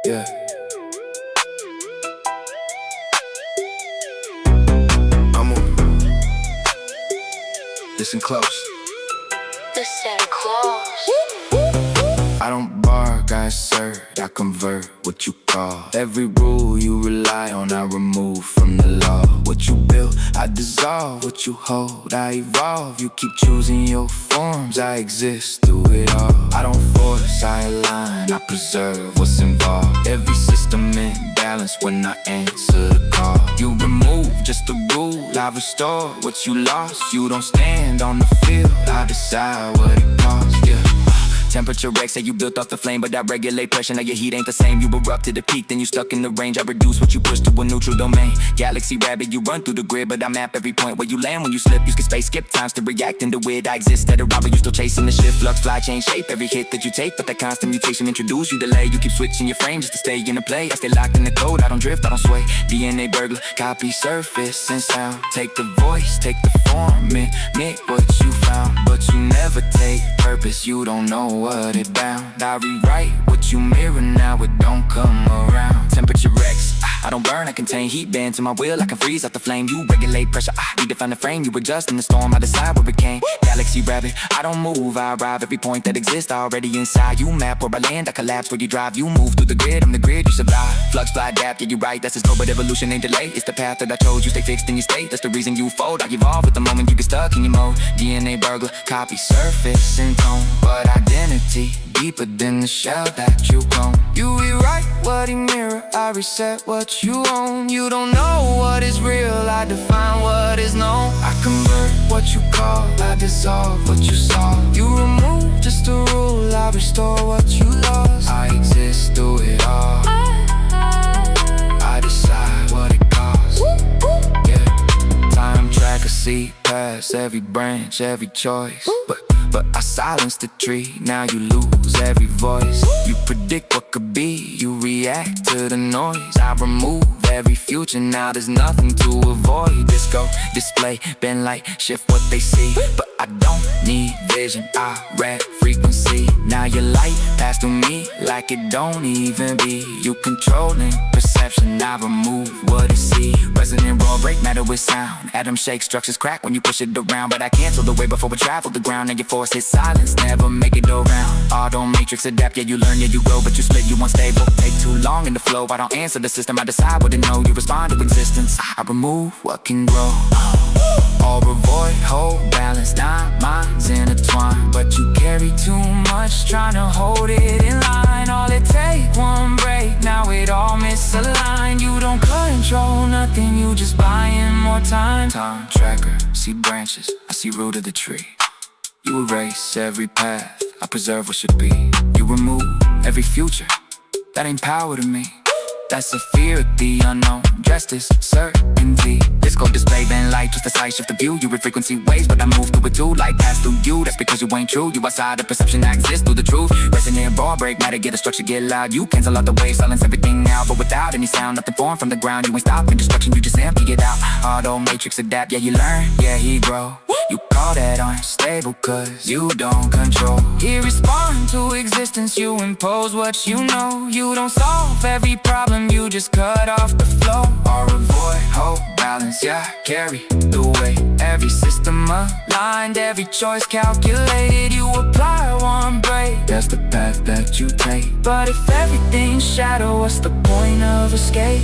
Yeah. I'ma listen close. The Santa Claus. I don't bark, I assert, I convert what you call. Every rule you rely on, I remove from the law. What you build, I dissolve. What you hold, I evolve. You keep choosing your forms, I exist through it all. I don't force, I align, I preserve what's involved. Every system in balance when I answer the call. You remove just the rule, I restore what you lost. You don't stand on the field, I decide what it costs, yeah. Temperature X, say you built off the flame, but I regulate pressure. Now your heat ain't the same. You erupt to the peak, then you stuck in the range. I reduce what you push to a neutral domain. Galaxy rabbit, you run through the grid, but I map every point where you land when you slip. You skip space, skip times to react into it. I exist at a robber, you still chasing the shift. Flux, fly, change shape every hit that you take, but that constant mutation introduce you delay. You keep switching your frame just to stay in the play. I stay locked in the code, I don't drift, I don't sway. DNA burglar, copy surface and sound. Take the voice, take the form, mimic what you found, but you never take purpose. You don't know what it bound. I rewrite what you mirror, now it don't come around. Temperature X, I don't burn, I contain heat bands in my will. I can freeze out the flame. You regulate pressure, I redefine the frame. You adjust in the storm, I decide where it came. Galaxy rabbit, I don't move, I arrive. Every point that exists already inside. You map where I land, I collapse where you drive. You move through the grid, I'm the grid, you survive. Flux, fly, adapt, yeah, you're right, that's the slow, but evolution ain't delay. It's the path that I chose, you stay fixed in your state. That's the reason you fold, I evolve with the moment you get stuck in your mode. DNA burglar, copy surface and tone, but identity deeper than the shell that you own. You rewrite what you mirror, I reset what you own. You don't know what is real, I define what is known. I convert what you call, I dissolve what you saw. You remove just the rule, I restore what you lost. I exist through it all, I decide what it costs, yeah. Time tracker, see past every branch, every choice. But I silence the tree, now you lose every voice. You predict what could be, you react to the noise. I remove every future, now there's nothing to avoid. Disco, display, bend light, shift what they see. But I don't need vision, I read frequency. Now your light pass through me like it don't even be. You controlling perception, I remove what you see. Resonant raw, break matter with sound. Atom shake, structures crack when you push it around. But I cancel the way before we travel the ground. And your force hits silence, never make it around. Auto matrix adapt, yeah you learn, yeah you grow. But you split, you unstable, take too long in the flow. I don't answer the system, I decide what to know. You respond to existence, I remove what can grow. Or avoid, hold balance, not minds intertwined. But you carry too much, trying to hold it in line. All it take, one break, now it all misaligned. You don't control nothing, you just buying more time. Time tracker, see branches, I see root of the tree. You erase every path, I preserve what should be. You remove every future, that ain't power to me. That's a fear of the unknown, dressed as certainty. Disco display, then light, twist the sight, shift the view. You read frequency waves, but I move through it too. Light pass through you, that's because you ain't true. You outside the perception, I exist through the truth. Resonant raw, break matter, get a structure, get loud. You cancel out the waves, silence everything out. But without any sound, nothing formed from the ground. You ain't stopping destruction, you just empty it out. Auto matrix adapt, yeah you learn, yeah he grow. You call that unstable cause you don't control. He respond to existence, you impose what you know. You don't solve every problem, you just cut off the flow. Or avoid, hold balance, yeah, carry the weight. Every system aligned, every choice calculated. You apply one break, that's the path that you take. But if everything's shadow, what's the point of escape?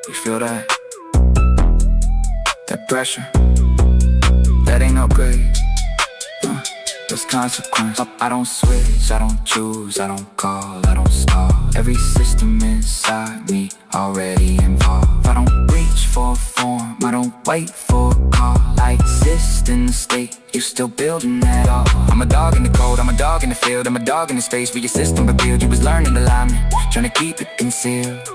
You feel that? That pressure, that ain't no grade. There's consequence. I don't switch, I don't choose, I don't call, I don't stall. Every system inside me already involved. I don't reach for a form, I don't wait for a call. I exist in the state, you still building that all. I'm a dog in the cold, I'm a dog in the field, I'm a dog in the space where your system revealed. You was learning alignment, trying to keep it concealed.